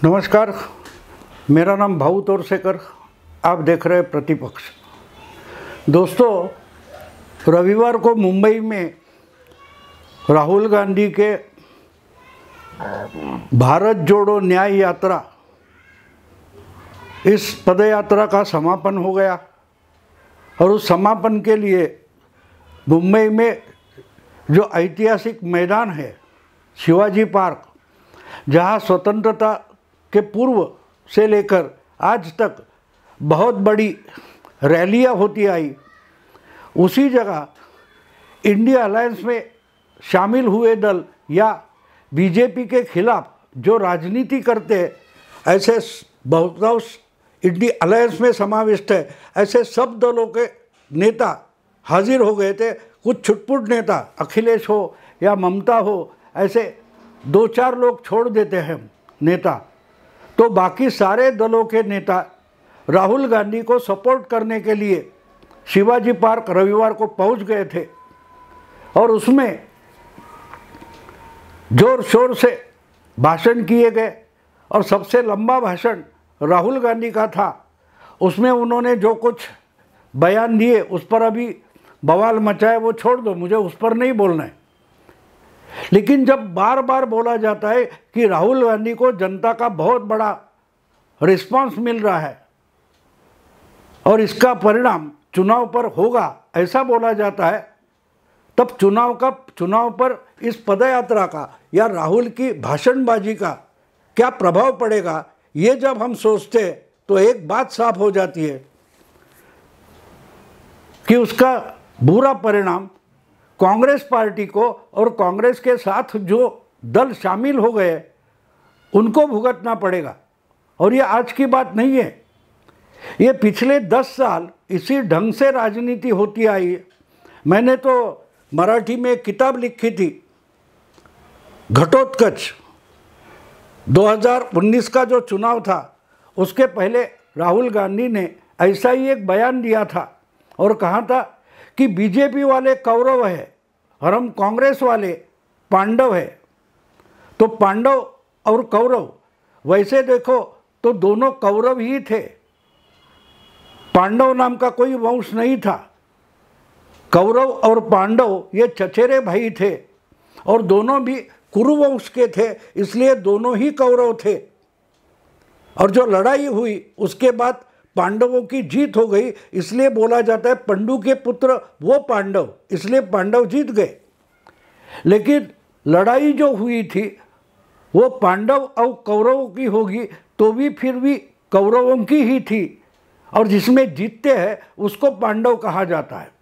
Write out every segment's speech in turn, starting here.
नमस्कार, मेरा नाम भाऊ तोरसेकर। आप देख रहे हैं प्रतिपक्ष। दोस्तों, रविवार को मुंबई में राहुल गांधी के भारत जोड़ो न्याय यात्रा, इस पदयात्रा का समापन हो गया और उस समापन के लिए मुंबई में जो ऐतिहासिक मैदान है शिवाजी पार्क, जहाँ स्वतंत्रता के पूर्व से लेकर आज तक बहुत बड़ी रैलियां होती आई, उसी जगह इंडिया अलायंस में शामिल हुए दल या बीजेपी के खिलाफ जो राजनीति करते हैं, ऐसे बहुतांश इंडिया अलायंस में समाविष्ट है, ऐसे सब दलों के नेता हाजिर हो गए थे। कुछ छुटपुट नेता, अखिलेश हो या ममता हो, ऐसे दो चार लोग छोड़ देते हैं नेता, तो बाकी सारे दलों के नेता राहुल गांधी को सपोर्ट करने के लिए शिवाजी पार्क रविवार को पहुंच गए थे और उसमें जोर शोर से भाषण किए गए और सबसे लंबा भाषण राहुल गांधी का था। उसमें उन्होंने जो कुछ बयान दिए उस पर अभी बवाल मचाए, वो छोड़ दो, मुझे उस पर नहीं बोलना है। लेकिन जब बार बार बोला जाता है कि राहुल गांधी को जनता का बहुत बड़ा रिस्पांस मिल रहा है और इसका परिणाम चुनाव पर होगा, ऐसा बोला जाता है, तब चुनाव पर इस पदयात्रा का या राहुल की भाषणबाजी का क्या प्रभाव पड़ेगा, ये जब हम सोचते हैं तो एक बात साफ हो जाती है कि उसका बुरा परिणाम कांग्रेस पार्टी को और कांग्रेस के साथ जो दल शामिल हो गए उनको भुगतना पड़ेगा। और ये आज की बात नहीं है, ये पिछले 10 साल इसी ढंग से राजनीति होती आई है। मैंने तो मराठी में एक किताब लिखी थी, घटोत्कच। 2019 का जो चुनाव था उसके पहले राहुल गांधी ने ऐसा ही एक बयान दिया था और कहा था कि बीजेपी वाले कौरव है और हम कांग्रेस वाले पांडव है। तो पांडव और कौरव, वैसे देखो तो दोनों कौरव ही थे, पांडव नाम का कोई वंश नहीं था। कौरव और पांडव ये चचेरे भाई थे और दोनों भी कुरुवंश के थे, इसलिए दोनों ही कौरव थे। और जो लड़ाई हुई उसके बाद पांडवों की जीत हो गई, इसलिए बोला जाता है पंडु के पुत्र वो पांडव, इसलिए पांडव जीत गए। लेकिन लड़ाई जो हुई थी वो पांडव और कौरवों की होगी तो भी फिर भी कौरवों की ही थी, और जिसमें जीतते हैं उसको पांडव कहा जाता है।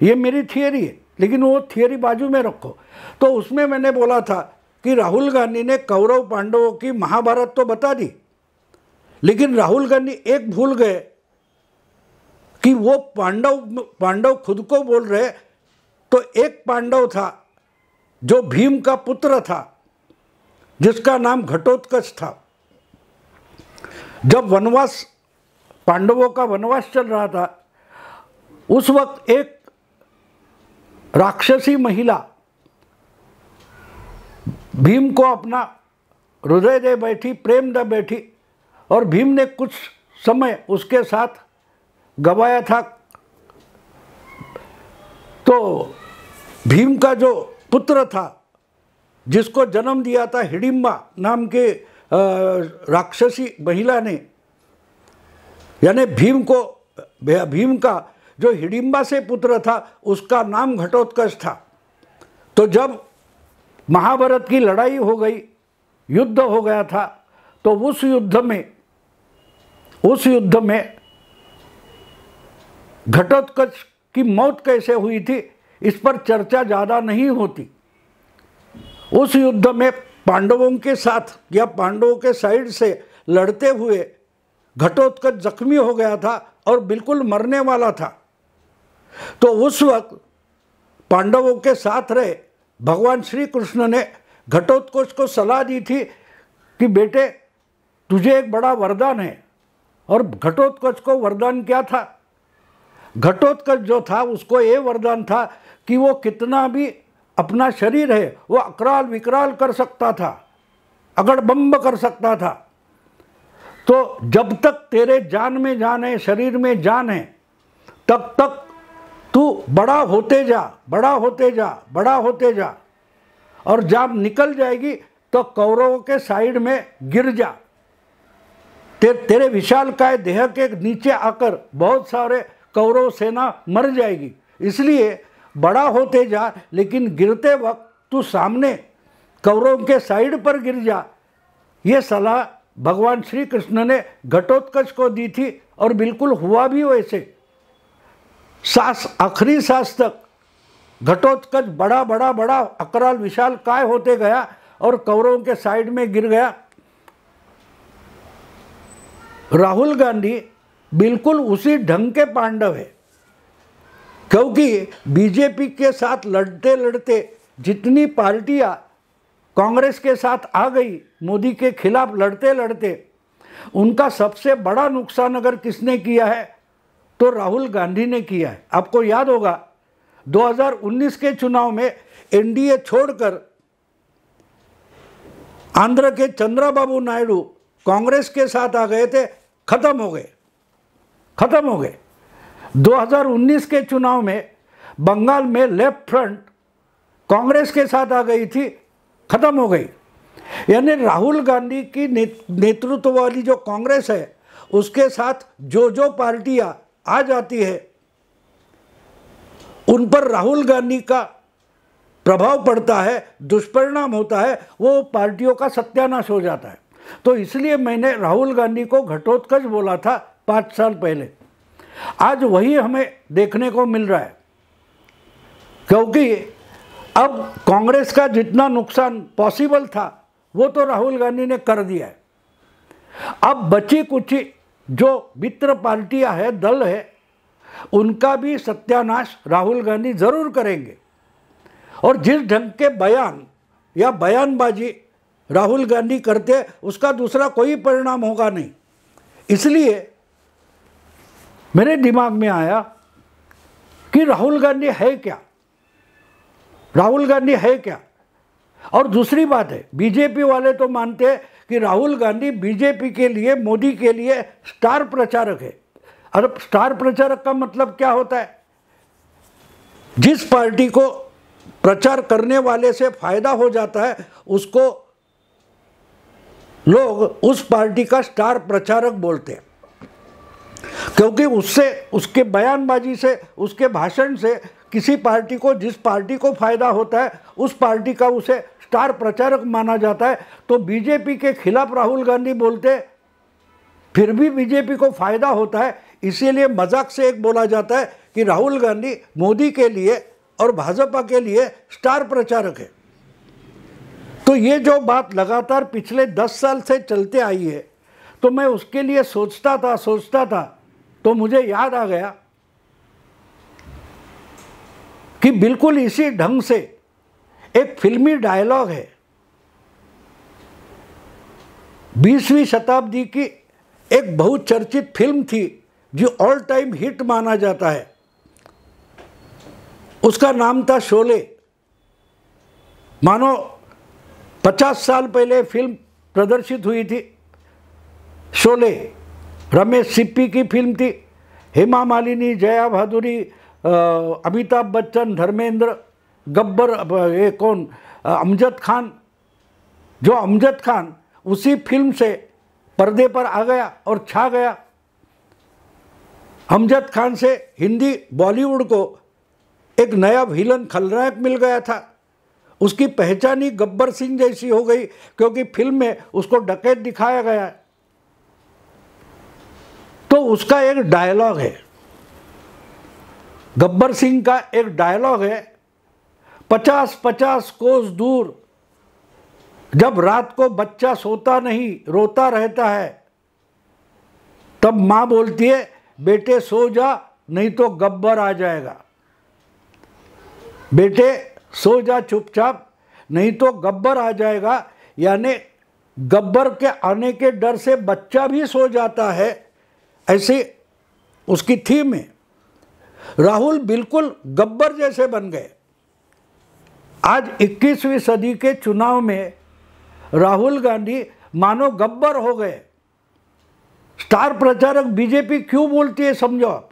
ये मेरी थियरी है, लेकिन वो थियरी बाजू में रखो। तो उसमें मैंने बोला था कि राहुल गांधी ने कौरव पांडवों की महाभारत तो बता दी, लेकिन राहुल गांधी एक भूल गए कि वो पांडव खुद को बोल रहे, तो एक पांडव था जो भीम का पुत्र था, जिसका नाम घटोत्कच था। जब वनवास, पांडवों का वनवास चल रहा था, उस वक्त एक राक्षसी महिला भीम को अपना हृदय दे बैठी, प्रेम दे बैठी, और भीम ने कुछ समय उसके साथ गवाया था। तो भीम का जो पुत्र था, जिसको जन्म दिया था हिडिंबा नाम के राक्षसी महिला ने, यानी भीम का जो हिडिंबा से पुत्र था उसका नाम घटोत्कच था। तो जब महाभारत की लड़ाई हो गई, युद्ध हो गया था, तो उस युद्ध में घटोत्कच की मौत कैसे हुई थी इस पर चर्चा ज़्यादा नहीं होती। उस युद्ध में पांडवों के साथ या पांडवों के साइड से लड़ते हुए घटोत्कच जख्मी हो गया था और बिल्कुल मरने वाला था। तो उस वक्त पांडवों के साथ रहे भगवान श्री कृष्ण ने घटोत्कच को सलाह दी थी कि बेटे, तुझे एक बड़ा वरदान है। और घटोत्कच को वरदान क्या था? घटोत्कच जो था उसको ये वरदान था कि वो कितना भी अपना शरीर है वो अकराल विकराल कर सकता था, अगड़बंब कर सकता था। तो जब तक तेरे जान में जान है, शरीर में जान है, तब तक तू बड़ा होते जा, बड़ा होते जा, बड़ा होते जा, और जब निकल जाएगी तो कौरवों के साइड में गिर जा। तेरे विशालकाय देह के नीचे आकर बहुत सारे कौरव सेना मर जाएगी, इसलिए बड़ा होते जा, लेकिन गिरते वक्त तू सामने कौरवों के साइड पर गिर जा। ये सलाह भगवान श्री कृष्ण ने घटोत्कच को दी थी और बिल्कुल हुआ भी वैसे। आखिरी सांस तक घटोत्कच बड़ा बड़ा बड़ा अकराल विशाल काय होते गया और कौरवों के साइड में गिर गया। राहुल गांधी बिल्कुल उसी ढंग के पांडव है, क्योंकि बीजेपी के साथ लड़ते लड़ते जितनी पार्टियां कांग्रेस के साथ आ गई, मोदी के खिलाफ लड़ते लड़ते, उनका सबसे बड़ा नुकसान अगर किसने किया है तो राहुल गांधी ने किया है। आपको याद होगा 2019 के चुनाव में एनडीए छोड़कर आंध्र के चंद्रबाबू नायडू कांग्रेस के साथ आ गए थे, खत्म हो गए। 2019 के चुनाव में बंगाल में लेफ्ट फ्रंट कांग्रेस के साथ आ गई थी, खत्म हो गई। यानी राहुल गांधी की नेतृत्व वाली जो कांग्रेस है, उसके साथ जो पार्टियां आ जाती है, उन पर राहुल गांधी का प्रभाव पड़ता है, दुष्परिणाम होता है, वो पार्टियों का सत्यानाश हो जाता है। तो इसलिए मैंने राहुल गांधी को घटोत्कच बोला था 5 साल पहले। आज वही हमें देखने को मिल रहा है, क्योंकि अब कांग्रेस का जितना नुकसान पॉसिबल था वो तो राहुल गांधी ने कर दिया है। अब बची कुची जो मित्र पार्टियां है, दल है, उनका भी सत्यानाश राहुल गांधी जरूर करेंगे। और जिस ढंग के बयान या बयानबाजी राहुल गांधी करते, उसका दूसरा कोई परिणाम होगा नहीं। इसलिए मेरे दिमाग में आया कि राहुल गांधी है क्या, राहुल गांधी है क्या। और दूसरी बात है, बीजेपी वाले तो मानते हैं कि राहुल गांधी बीजेपी के लिए, मोदी के लिए स्टार प्रचारक है। अब स्टार प्रचारक का मतलब क्या होता है? जिस पार्टी को प्रचार करने वाले से फायदा हो जाता है, उसको लोग उस पार्टी का स्टार प्रचारक बोलते हैं, क्योंकि उससे, उसके बयानबाजी से, उसके भाषण से किसी पार्टी को, जिस पार्टी को फायदा होता है, उस पार्टी का उसे स्टार प्रचारक माना जाता है। तो बीजेपी के खिलाफ राहुल गांधी बोलते, फिर भी बीजेपी को फायदा होता है, इसीलिए मजाक से एक बोला जाता है कि राहुल गांधी मोदी के लिए और भाजपा के लिए स्टार प्रचारक है। तो ये जो बात लगातार पिछले 10 साल से चलते आई है, तो मैं उसके लिए सोचता था, तो मुझे याद आ गया कि बिल्कुल इसी ढंग से एक फिल्मी डायलॉग है। 20वीं शताब्दी की एक बहुचर्चित फिल्म थी जो ऑल टाइम हिट माना जाता है, उसका नाम था शोले। मानो 50 साल पहले फिल्म प्रदर्शित हुई थी शोले। रमेश सिप्पी की फिल्म थी, हेमा मालिनी, जया भादुरी, अमिताभ बच्चन, धर्मेंद्र, गब्बर, ये कौन, अमजद खान। जो अमजद खान उसी फिल्म से पर्दे पर आ गया और छा गया। अमजद खान से हिंदी बॉलीवुड को एक नया विलन खलनायक मिल गया था। उसकी पहचान ही गब्बर सिंह जैसी हो गई, क्योंकि फिल्म में उसको डकैत दिखाया गया है। तो उसका एक डायलॉग है, गब्बर सिंह का एक डायलॉग है, 50-50 कोस दूर जब रात को बच्चा सोता नहीं रोता रहता है, तब माँ बोलती है बेटे सो जा नहीं तो गब्बर आ जाएगा, बेटे सो जा चुपचाप नहीं तो गब्बर आ जाएगा। यानी गब्बर के आने के डर से बच्चा भी सो जाता है, ऐसी उसकी थीम है। राहुल बिल्कुल गब्बर जैसे बन गए। आज 21वीं सदी के चुनाव में राहुल गांधी मानो गब्बर हो गए। स्टार प्रचारक बीजेपी क्यों बोलती है समझो आप।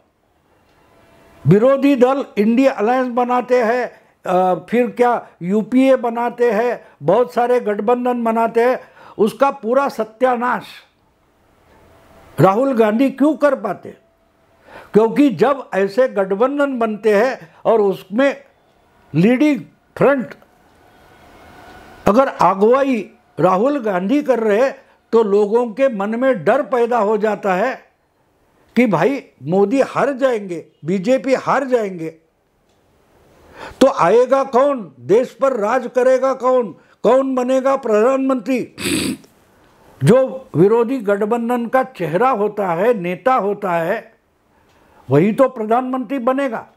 विरोधी दल इंडिया अलायंस बनाते हैं, फिर क्या यूपीए बनाते हैं, बहुत सारे गठबंधन बनाते हैं, उसका पूरा सत्यानाश राहुल गांधी क्यों कर पाते? क्योंकि जब ऐसे गठबंधन बनते हैं और उसमें लीडिंग फ्रंट अगर अगुवाई राहुल गांधी कर रहे तो लोगों के मन में डर पैदा हो जाता है कि भाई मोदी हार जाएंगे, बीजेपी हार जाएंगे, तो आएगा कौन, देश पर राज करेगा कौन, कौन बनेगा प्रधानमंत्री। जो विरोधी गठबंधन का चेहरा होता है, नेता होता है, वही तो प्रधानमंत्री बनेगा।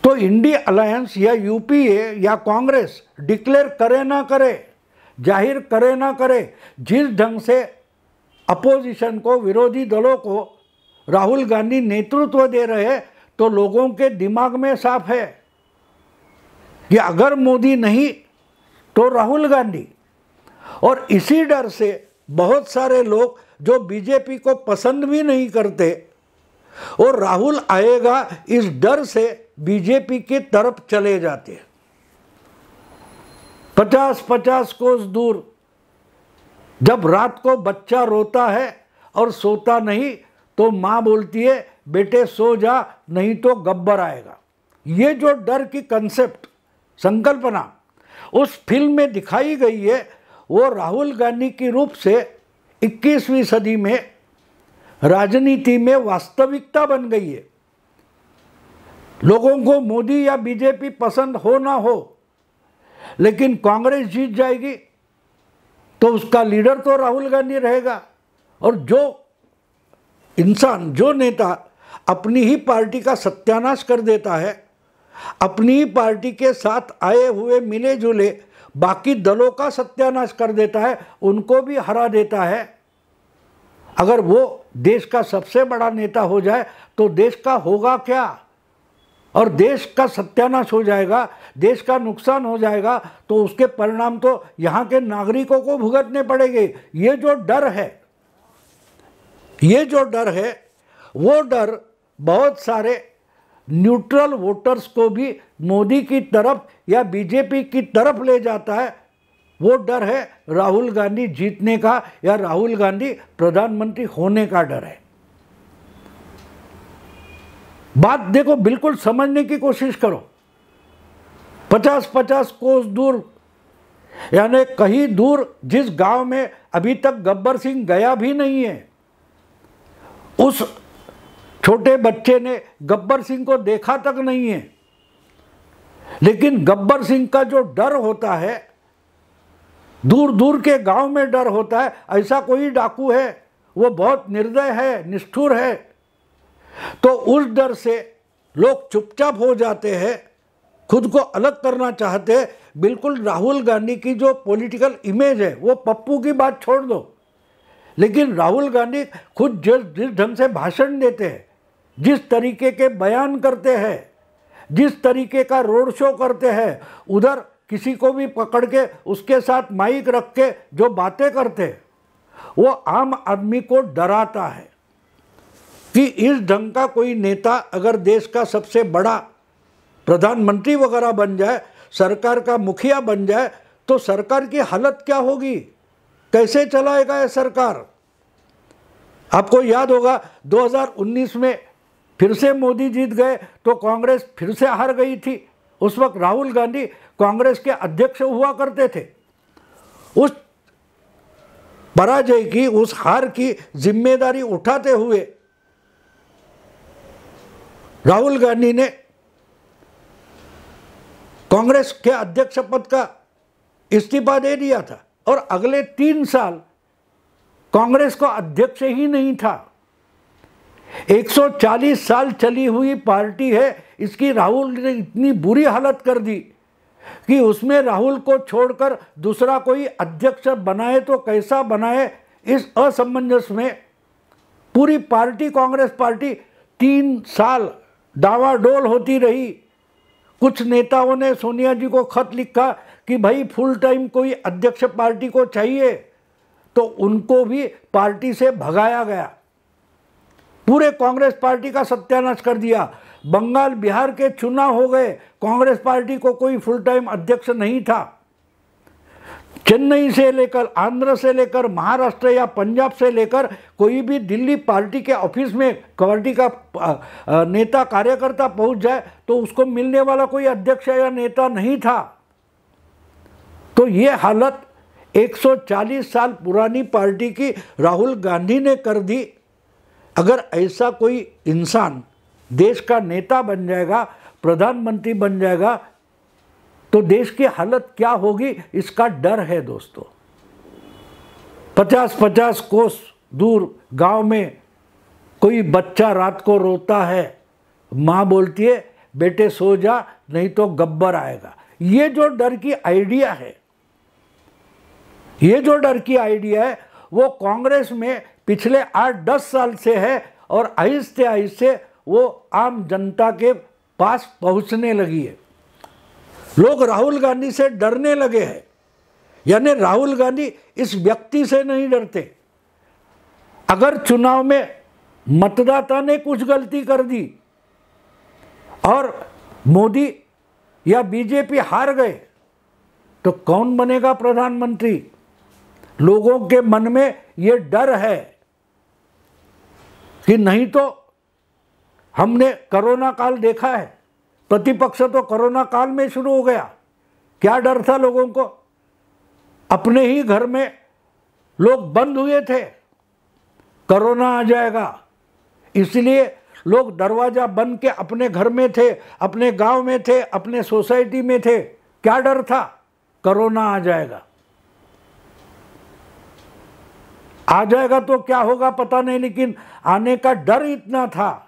तो इंडिया अलायंस या यूपीए या कांग्रेस डिक्लेयर करे ना करे, जाहिर करे ना करे, जिस ढंग से अपोजिशन को, विरोधी दलों को राहुल गांधी नेतृत्व दे रहे, तो लोगों के दिमाग में साफ है कि अगर मोदी नहीं तो राहुल गांधी। और इसी डर से बहुत सारे लोग जो बीजेपी को पसंद भी नहीं करते और राहुल आएगा इस डर से बीजेपी की तरफ चले जाते हैं। 50-50 कोस दूर जब रात को बच्चा रोता है और सोता नहीं तो माँ बोलती है बेटे सो जा नहीं तो गब्बर आएगा। ये जो डर की कंसेप्ट, संकल्पना उस फिल्म में दिखाई गई है, वो राहुल गांधी की रूप से 21वीं सदी में राजनीति में वास्तविकता बन गई है। लोगों को मोदी या बीजेपी पसंद हो ना हो, लेकिन कांग्रेस जीत जाएगी तो उसका लीडर तो राहुल गांधी रहेगा। और जो इंसान, जो नेता अपनी ही पार्टी का सत्यानाश कर देता है, अपनी ही पार्टी के साथ आए हुए मिले जुले बाकी दलों का सत्यानाश कर देता है, उनको भी हरा देता है, अगर वो देश का सबसे बड़ा नेता हो जाए तो देश का होगा क्या? और देश का सत्यानाश हो जाएगा, देश का नुकसान हो जाएगा, तो उसके परिणाम तो यहाँ के नागरिकों को भुगतने पड़ेंगे। ये जो डर है, ये जो डर है, वो डर बहुत सारे न्यूट्रल वोटर्स को भी मोदी की तरफ या बीजेपी की तरफ ले जाता है। वो डर है राहुल गांधी जीतने का या राहुल गांधी प्रधानमंत्री होने का डर है। बात देखो, बिल्कुल समझने की कोशिश करो। 50-50 कोस दूर, यानी कहीं दूर, जिस गांव में अभी तक गब्बर सिंह गया भी नहीं है, उस छोटे बच्चे ने गब्बर सिंह को देखा तक नहीं है, लेकिन गब्बर सिंह का जो डर होता है, दूर दूर के गांव में डर होता है। ऐसा कोई डाकू है, वो बहुत निर्दय है, निष्ठुर है, तो उस डर से लोग चुपचाप हो जाते हैं, खुद को अलग करना चाहते हैं। बिल्कुल राहुल गांधी की जो पॉलिटिकल इमेज है, वो पप्पू की बात छोड़ दो, लेकिन राहुल गांधी खुद जिस ढंग से भाषण देते हैं, जिस तरीके के बयान करते हैं, जिस तरीके का रोड शो करते हैं, उधर किसी को भी पकड़ के उसके साथ माइक रख के जो बातें करते हैं, वो आम आदमी को डराता है कि इस ढंग का कोई नेता अगर देश का सबसे बड़ा प्रधानमंत्री वगैरह बन जाए, सरकार का मुखिया बन जाए, तो सरकार की हालत क्या होगी, कैसे चलाएगा ये सरकार। आपको याद होगा 2019 में फिर से मोदी जीत गए तो कांग्रेस फिर से हार गई थी। उस वक्त राहुल गांधी कांग्रेस के अध्यक्ष हुआ करते थे। उस पराजय की, उस हार की जिम्मेदारी उठाते हुए राहुल गांधी ने कांग्रेस के अध्यक्ष पद का इस्तीफा दे दिया था और अगले 3 साल कांग्रेस का अध्यक्ष ही नहीं था। 140 साल चली हुई पार्टी है, इसकी राहुल ने इतनी बुरी हालत कर दी कि उसमें राहुल को छोड़कर दूसरा कोई अध्यक्ष बनाए तो कैसा बनाए। इस असमंजस में पूरी पार्टी, कांग्रेस पार्टी 3 साल डावाडोल होती रही। कुछ नेताओं ने सोनिया जी को खत लिखा कि भाई फुल टाइम कोई अध्यक्ष पार्टी को चाहिए, तो उनको भी पार्टी से भगाया गया। पूरे कांग्रेस पार्टी का सत्यानाश कर दिया। बंगाल बिहार के चुनाव हो गए, कांग्रेस पार्टी को कोई फुल टाइम अध्यक्ष नहीं था। चेन्नई से लेकर, आंध्र से लेकर, महाराष्ट्र या पंजाब से लेकर कोई भी दिल्ली पार्टी के ऑफिस में पार्टी का नेता कार्यकर्ता पहुंच जाए तो उसको मिलने वाला कोई अध्यक्ष या नेता नहीं था। तो ये हालत 140 साल पुरानी पार्टी की राहुल गांधी ने कर दी। अगर ऐसा कोई इंसान देश का नेता बन जाएगा, प्रधानमंत्री बन जाएगा, तो देश की हालत क्या होगी, इसका डर है दोस्तों। 50-50 कोस दूर गांव में कोई बच्चा रात को रोता है, माँ बोलती है बेटे सो जा नहीं तो गब्बर आएगा। ये जो डर की आइडिया है, ये जो डर की आइडिया है वो कांग्रेस में पिछले 8-10 साल से है और आहिस्ते आहिस्ते वो आम जनता के पास पहुंचने लगी है। लोग राहुल गांधी से डरने लगे हैं। यानी राहुल गांधी इस व्यक्ति से नहीं डरते। अगर चुनाव में मतदाता ने कुछ गलती कर दी और मोदी या बीजेपी हार गए तो कौन बनेगा प्रधानमंत्री? लोगों के मन में ये डर है कि नहीं तो हमने कोरोना काल देखा है, प्रतिपक्ष तो कोरोना काल में शुरू हो गया। क्या डर था लोगों को? अपने ही घर में लोग बंद हुए थे, कोरोना आ जाएगा, इसलिए लोग दरवाजा बंद के अपने घर में थे, अपने गांव में थे, अपने सोसाइटी में थे। क्या डर था? कोरोना आ जाएगा। आ जाएगा तो क्या होगा पता नहीं, लेकिन आने का डर इतना था,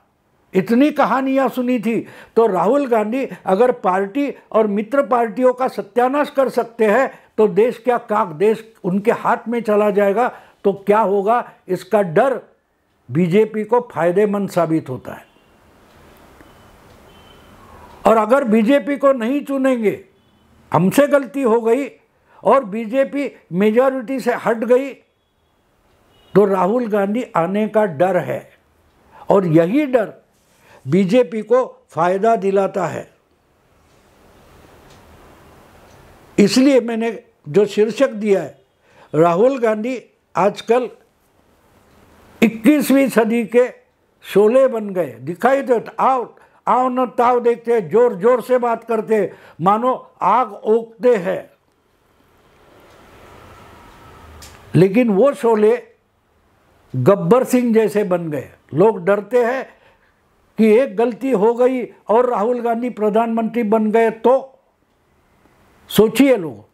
इतनी कहानियां सुनी थी। तो राहुल गांधी अगर पार्टी और मित्र पार्टियों का सत्यानाश कर सकते हैं तो देश क्या काक देश उनके हाथ में चला जाएगा। तो क्या होगा, इसका डर बीजेपी को फायदेमंद साबित होता है। और अगर बीजेपी को नहीं चुनेंगे, हमसे गलती हो गई और बीजेपी मेजॉरिटी से हट गई, तो राहुल गांधी आने का डर है और यही डर बीजेपी को फायदा दिलाता है। इसलिए मैंने जो शीर्षक दिया है, राहुल गांधी आजकल 21वीं सदी के शोले बन गए। दिखाई दे आओ आओ न ताव देखते, जोर जोर से बात करते, मानो आग ओकते हैं। लेकिन वो शोले गब्बर सिंह जैसे बन गए। लोग डरते हैं कि एक गलती हो गई और राहुल गांधी प्रधानमंत्री बन गए तो सोचिए लोग।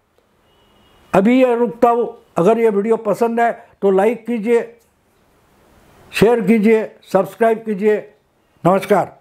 अभी ये रुकता हूँ। अगर ये वीडियो पसंद आए तो लाइक कीजिए, शेयर कीजिए, सब्सक्राइब कीजिए। नमस्कार।